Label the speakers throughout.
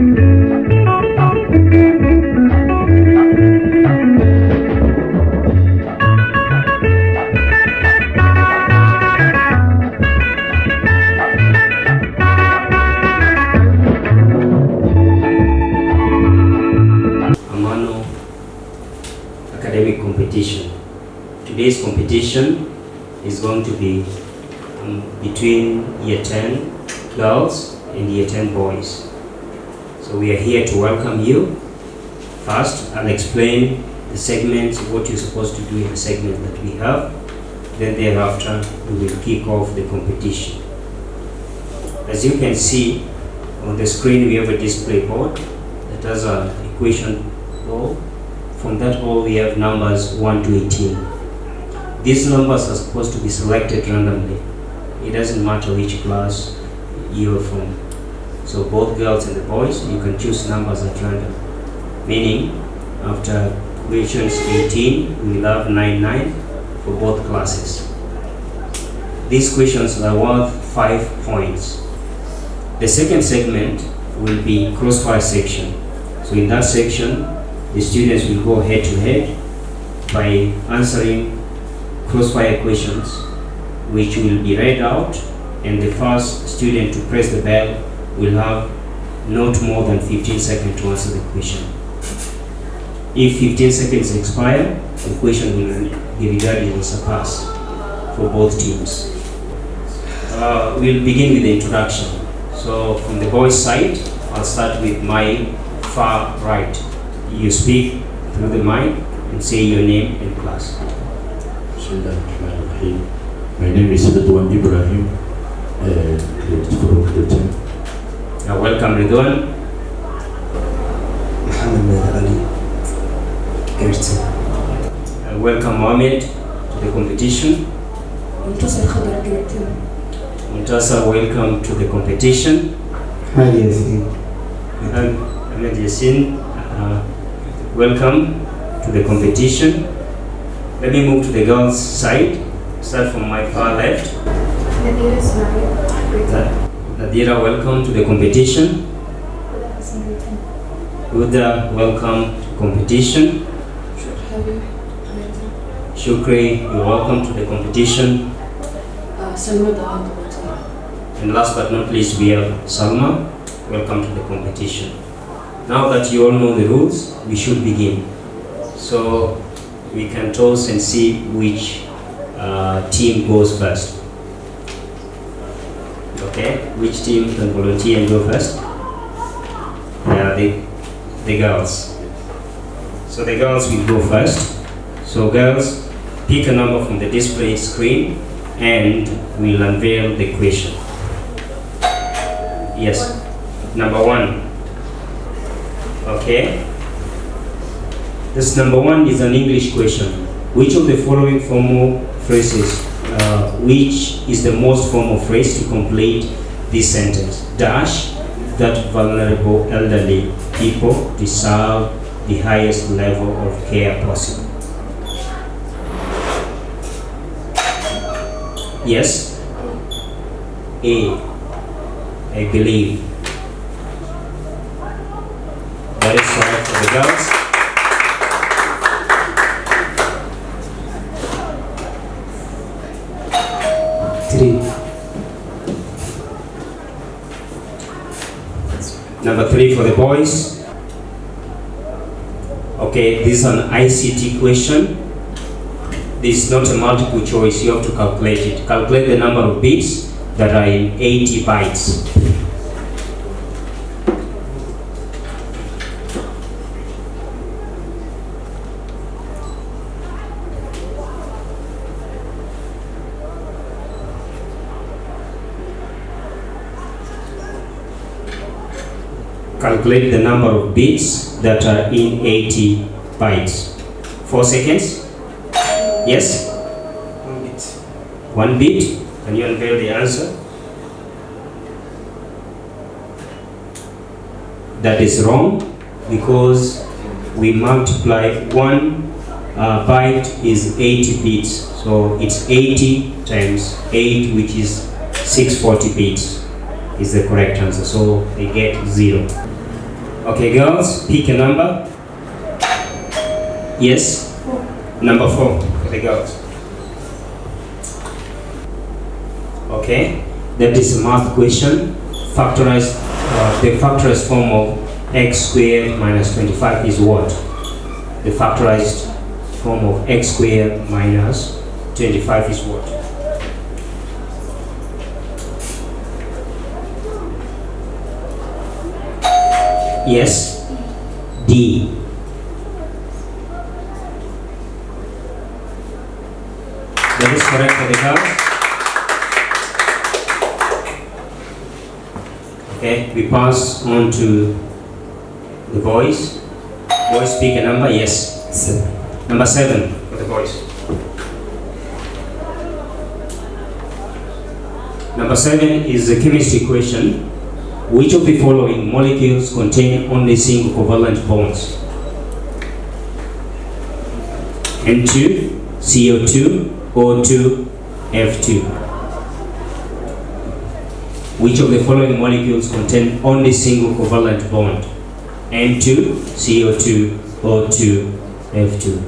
Speaker 1: Amaano academic competition. Today's competition is going to be between Year 10 girls and Year 10 boys. So we are here to welcome you. First, I'll explain the segments, what you're supposed to do in the segment that we have. Then thereafter, we will kick off the competition. As you can see on the screen, we have a display board that has an equation ball. From that ball, we have numbers 1 to 18. These numbers are supposed to be selected randomly. It doesn't matter which class you're from. So both girls and the boys, you can choose numbers at random. Meaning, after questions 18, we will have 9 for both classes. These questions are worth 5 points. The second segment will be Crossfire Section. So in that section, the students will go head to head by answering crossfire questions, which will be read out, and the first student to press the bell will have not more than 15 seconds to answer the question. If 15 seconds expire, the question will be regarded as a pass for both teams. We'll begin with the introduction. So from the boys' side, I'll start with my far right. You speak through the mic and say your name and class.
Speaker 2: My name is Ridwan Ibrahim, from grade 10.
Speaker 1: Welcome, Ridwan.
Speaker 3: Muhammad Ali, grade 10.
Speaker 1: Welcome, Mohammed, to the competition.
Speaker 4: Xalqada, grade 10.
Speaker 1: Muntasa, welcome to the competition.
Speaker 3: Hi, Yasin.
Speaker 1: Ahmed Yasin, welcome to the competition. Let me move to the girls' side. Start from my far left.
Speaker 4: Nadira Ismail, grade 10.
Speaker 1: Nadira, welcome to the competition.
Speaker 4: Huda Hassan, grade 10.
Speaker 1: Huda, welcome to competition.
Speaker 4: Shukri, grade 10.
Speaker 1: Shukri, you're welcome to the competition.
Speaker 4: Salma Dawad, grade 10.
Speaker 1: And last but not least, we have Salma. Welcome to the competition. Now that you all know the rules, we should begin. So we can toss and see which team goes first. Okay, which team can volunteer and go first? The girls. So the girls will go first. So girls, pick a number from the display screen and we'll unveil the question. Yes, number 1. Okay. This number 1 is an English question. Which of the following formal phrases, which is the most formal phrase to complete this sentence? Dash, that vulnerable elderly people deserve the highest level of care possible. Yes? A, I believe. That is correct for the girls. Number 3 for the boys. Okay, this is an ICT question. This is not a multiple choice, you have to calculate it. Calculate the number of bits that are in 80 bytes. Calculate the number of bits that are in 80 bytes. 4 seconds. Yes?
Speaker 3: 1 bit.
Speaker 1: 1 bit. Can you unveil the answer? That is wrong because we multiply 1 byte is 80 bits. So it's 80 times 8, which is 640 bits is the correct answer. So they get 0. Okay, girls, pick a number. Yes?
Speaker 4: 4.
Speaker 1: Number 4 for the girls. Okay, that is a math question. Factorize, the factorized form of x squared minus 25 is what? The factorized form of x squared minus 25 is what? Yes? D. That is correct for the girls. Okay, we pass on to the boys. Boys, pick a number. Yes.
Speaker 3: 7.
Speaker 1: Number 7 for the boys. Number 7 is a chemistry question. Which of the following molecules contain only single covalent bonds? N2, CO2, O2, F2. Which of the following molecules contain only single covalent bond? N2, CO2, O2, F2.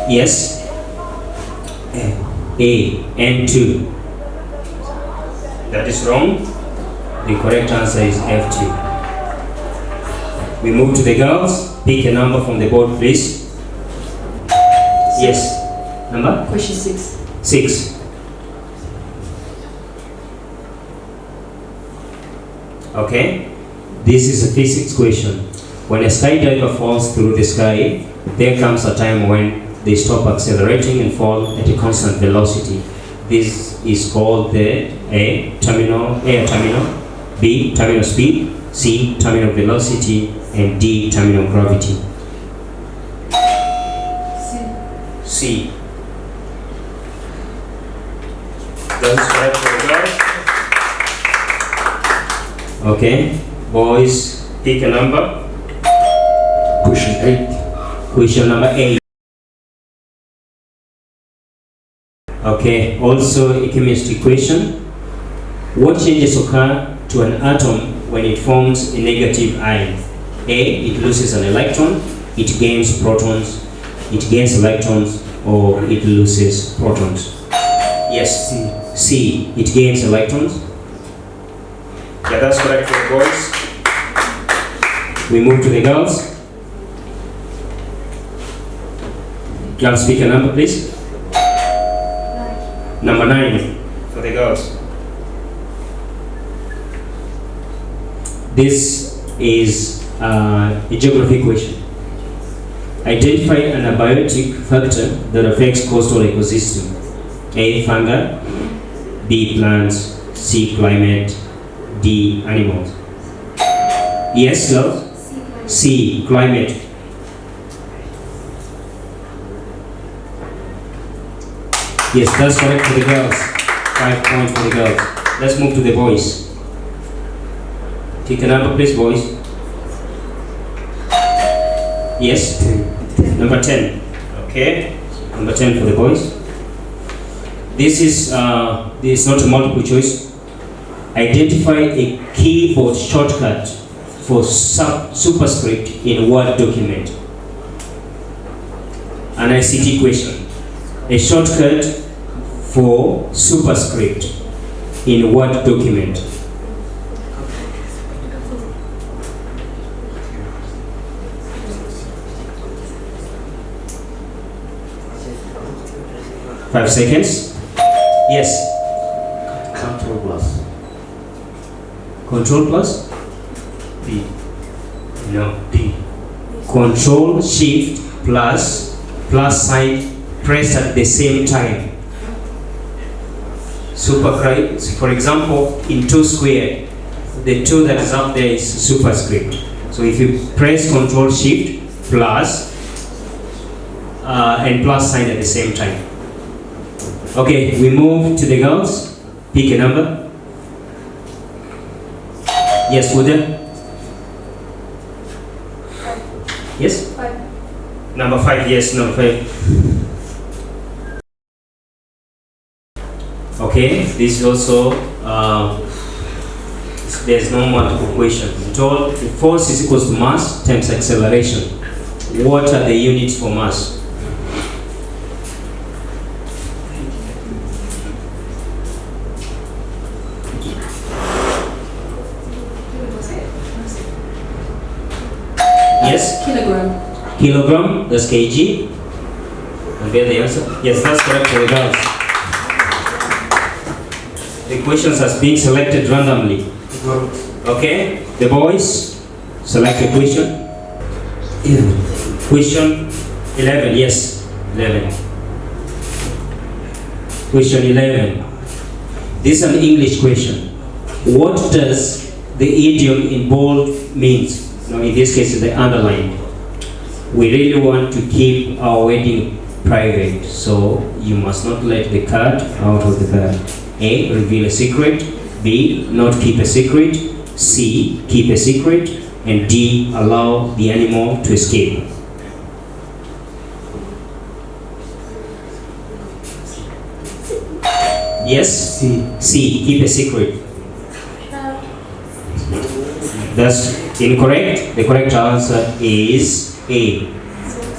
Speaker 1: Yes? A, N2. That is wrong. The correct answer is F2. We move to the girls. Pick a number from the board, please. Yes. Number?
Speaker 4: Question 6.
Speaker 1: 6. Okay. This is a physics question. When a skydiver falls through the sky, there comes a time when they stop accelerating and fall at a constant velocity. This is called the air terminal, B, terminal speed, C, terminal velocity, and D, terminal gravity. C. That is correct for the girls. Okay, boys, pick a number.
Speaker 2: Question 8.
Speaker 1: Question number 8. Okay, also a chemistry question. What changes occur to an atom when it forms a negative ion? A, it loses an electron, it gains protons, it gains electrons, or it loses protons. Yes, C, it gains electrons. Yeah, that's correct for the boys. We move to the girls. Girls, pick a number, please.
Speaker 4: 9.
Speaker 1: Number 9 for the girls. This is a geography question. Identify an abiotic factor that affects coastal ecosystem. A, fungi, B, plants, C, climate, D, animals. Yes, girls? C, climate. Yes, that's correct for the girls. 5 points for the girls. Let's move to the boys. Take a number, please, boys. Yes?
Speaker 3: 10.
Speaker 1: Number 10. Okay. Number 10 for the boys. This is not a multiple choice. Identify a keyboard shortcut for Superscript in Word document. An ICT question. A shortcut for Superscript in Word document. Five seconds. Yes.
Speaker 2: Control plus.
Speaker 1: Control plus?
Speaker 2: D.
Speaker 1: No.
Speaker 2: D.
Speaker 1: Control Shift plus sign pressed at the same time. Superscript. For example, in 2 squared, the 2 that is up there is superscript. So if you press Control Shift plus and plus sign at the same time. Okay, we move to the girls. Pick a number. Yes, Uda? Yes?
Speaker 4: 5.
Speaker 1: Number 5, yes, number 5. Okay, this is also, there's no multiple question. We told the force is equals to mass times acceleration. What are the units for mass? Yes?
Speaker 4: Kilogram.
Speaker 1: Kilogram, that's kg. And get the answer? Yes, that's correct for the girls. The questions are being selected randomly. Okay, the boys, select a question.
Speaker 3: 11.
Speaker 1: Question 11, yes, 11. Question 11. This is an English question. What does the idiom in bold means? Now, in this case, it's the underlined. We really want to keep our wedding private, so you must not let the cat out of the bag. A, reveal a secret. B, not keep a secret. C, keep a secret. And D, allow the animal to escape. Yes? C, keep a secret. That's incorrect. The correct answer is A.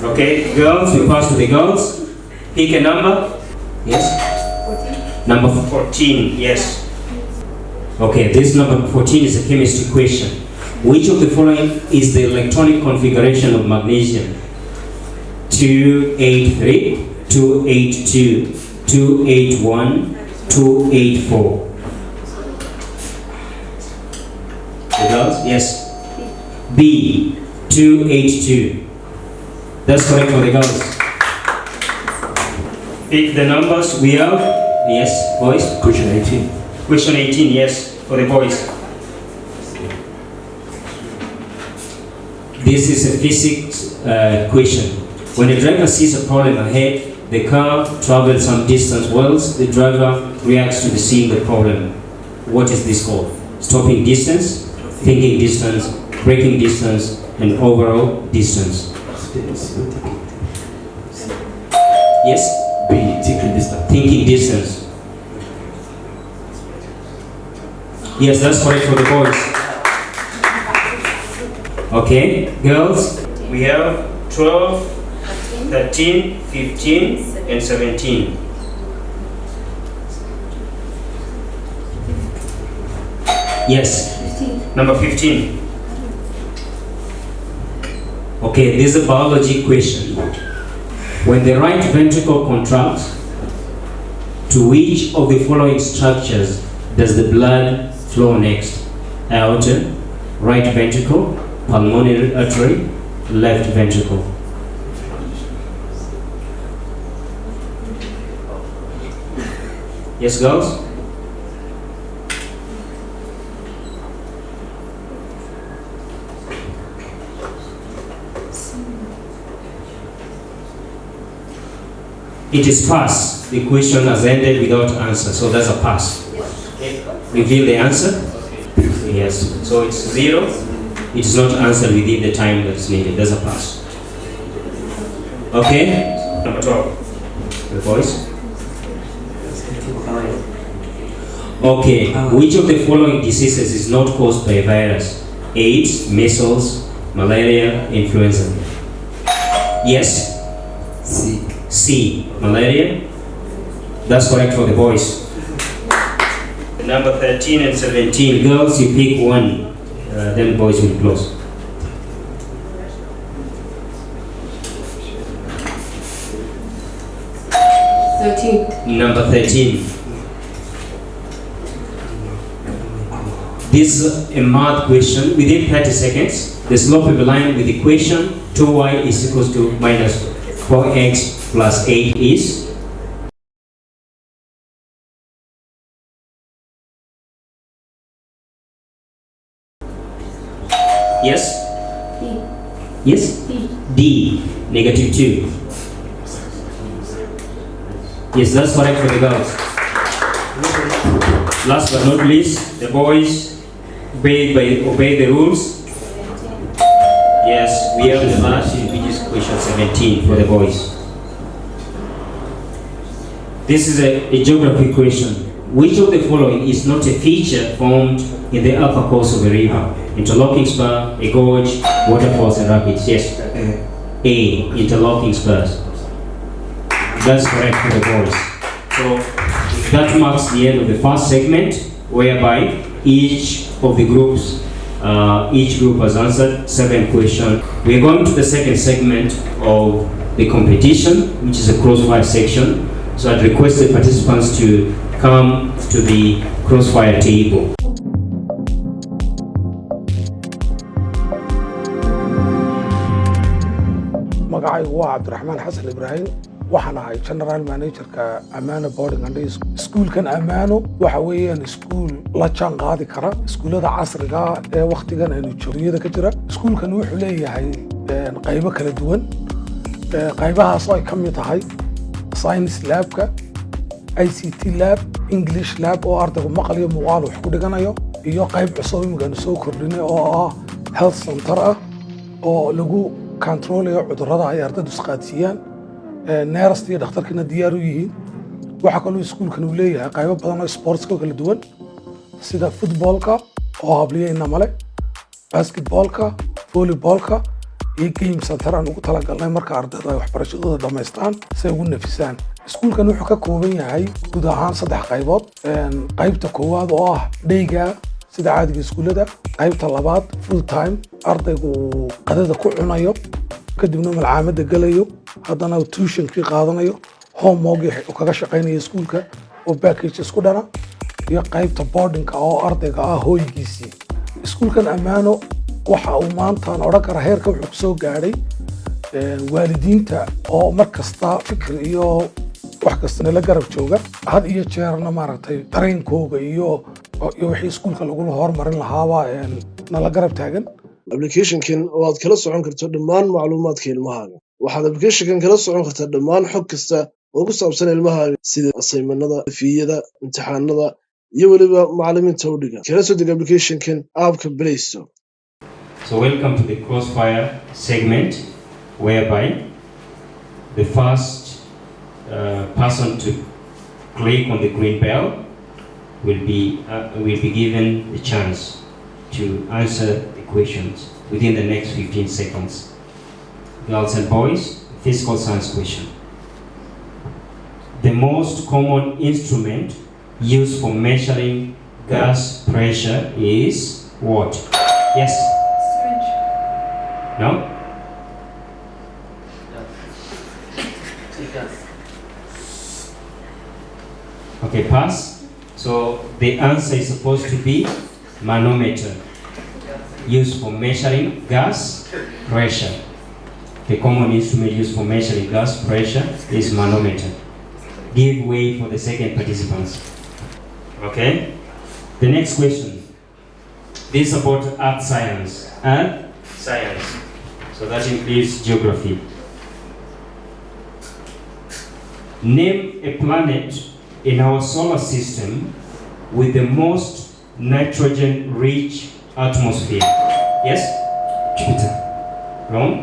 Speaker 1: Okay, girls, we pass to the girls. Pick a number. Yes?
Speaker 4: 14.
Speaker 1: Number 14, yes. Okay, this number 14 is a chemistry question. Which of the following is the electronic configuration of magnesium? 283, 282, 281, 284. The girls? Yes. B, 282. That's correct for the girls. Pick the numbers we have. Yes, boys.
Speaker 2: Question 18.
Speaker 1: Question 18, yes, for the boys. This is a physics question. When the driver sees a problem ahead, the car travels some distance whilst the driver reacts to the seeing the problem. What is this called? Stopping distance, thinking distance, braking distance, and overall distance. Yes?
Speaker 2: B, thinking distance.
Speaker 1: Thinking distance. Yes, that's correct for the boys. Okay, girls, we have 12, 13, 15, and 17. Yes,
Speaker 4: 15.
Speaker 1: number 15. Okay, this is a biology question. When the right ventricle contracts, to which of the following structures does the blood flow next? Aorta, right ventricle, pulmonary artery, left ventricle. Yes, girls? It is pass. The question has ended without answer, so that's a pass. Okay. Reveal the answer. Yes. So it's 0. It is not answered within the time that's needed. That's a pass. Okay. Number 12. The boys. Okay. Which of the following diseases is not caused by a virus? AIDS, measles, malaria, influenza. Yes. C, malaria. That's correct for the boys. Number 13 and 17. Girls, you pick one. Then boys will close.
Speaker 4: 13.
Speaker 1: Number 13. This is a math question. Within 30 seconds, the slope of a line with the equation 2y is equals to minus 4x plus 8 is? Yes?
Speaker 4: D.
Speaker 1: Yes?
Speaker 4: D.
Speaker 1: D, negative 2. Yes, that's correct for the girls. Last but not least, the boys obey the rules. Yes, we have the last, which is question 17 for the boys. This is a geography question. Which of the following is not a feature formed in the upper course of a river? Interlocking spur, a gorge, waterfalls and rapids. Yes. A. Interlocking spurs. That's correct for the boys. So that marks the end of the first segment, whereby each of the groups, each group has answered 7 questions. We are going to the second segment of the competition, which is a Crossfire section. So I'd request the participants to come to the Crossfire table.
Speaker 5: magacaygu waa Cabdiraxmaan Xasan Ibraahim waxaan ahay General Manager-ka Amaano Boarding and Day School-kan Amaano waxa weeyaan school la jaan qaadi kara iskuulada casriga ee waqtigan aynu joogiyada ka jira school-kan wuxuu leeyahay qaybo kala duwan qaybahaas oo ay ka mid tahay Science Lab-ka ICT Lab English Lab oo ardaygu maqal iyo muuqaal wax ku dhiganayo iyo qayb cusub imkaan soo kordhinay oo ah Health Center ah oo lagu controlayo cudurrada ay ardaydu isqaadsiiyaan neerasta iyo dhakhtarkina diyaar u yihiin waxa kaloo iskuulkan uu leeyahay qaybo badan oo sportska kala duwan sida footballka oo habliyayna male basketballka volleyballka iyo game center aan ugu talagalnay marka ardaydu ay waxbarashadooda dhammaystaan si ay ugu nafisaan iskuulkan wuxuu ka kooban yahay guud ahaan 3 qaybood qaybta koowaad oo ah dhayga sida caadiga iskuulada qaybta labaad full time ardaygu qadada ku cunayo kadibna malcaamada galayo haddana tuition-kii qaadanayo homework oo kaga shaqeynaya iskuulka oo package isku dhana iyo qaybta boarding-ka oo ardayga ah hooygiisii iskuulkan Amaano waxa uu maanta oran kara heerka wuxuu soo gaaray waalidiinta oo markasta fikir iyo wax kasta la garab jooga had iyo jeerna maaragtay dareenkooga iyo wixii iskuulka lagu horumarin lahaaba nala garab taagan
Speaker 6: application-kan oo aad kala socon karto dhammaan macluumaadka ilmahaaga waxaad application-kan kala socon kartaa dhammaan xog kasta oo ku saabsan ilmahaaga sida assignment-nada fiyada imtixaanada iyo waliba macallimiinta u dhiga kala soo deg application-kan app-ka Play Store.
Speaker 1: So welcome to the Crossfire segment, whereby the first person to click on the green bell will be given the chance to answer the questions within the next 15 seconds. Girls and boys, physical science question. The most common instrument used for measuring gas pressure is what? Yes?
Speaker 4: Syringe.
Speaker 1: No? Okay, pass. So the answer is supposed to be manometer, used for measuring gas pressure. The common instrument used for measuring gas pressure is manometer. Give way for the second participants. Okay? The next question. This is about earth science. Earth science. So that includes geography. Name a planet in our solar system with the most nitrogen-rich atmosphere. Yes? Jupiter. Wrong?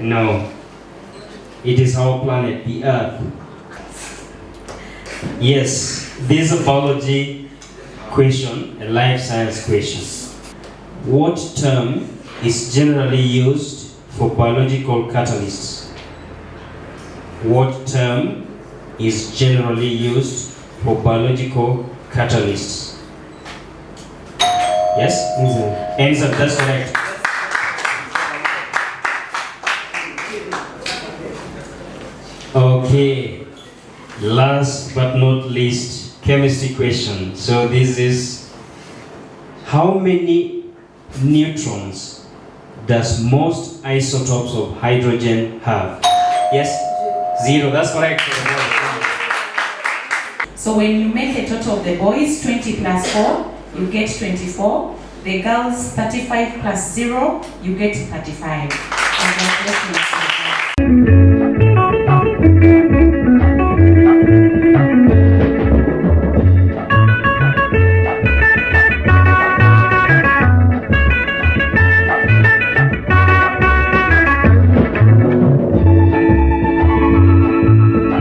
Speaker 1: No. It is our planet, the Earth. Yes, this is a biology question, a life science question. What term is generally used for biological catalysts? What term is generally used for biological catalysts? Yes? Answer, that's correct. Okay, last but not least, chemistry question. So this is, how many neutrons does most isotopes of hydrogen have? Yes? 0, that's correct.
Speaker 7: So when you make a total of the boys 20 plus 4, you get 24. The girls 35 plus 0, you get 35. Congratulations.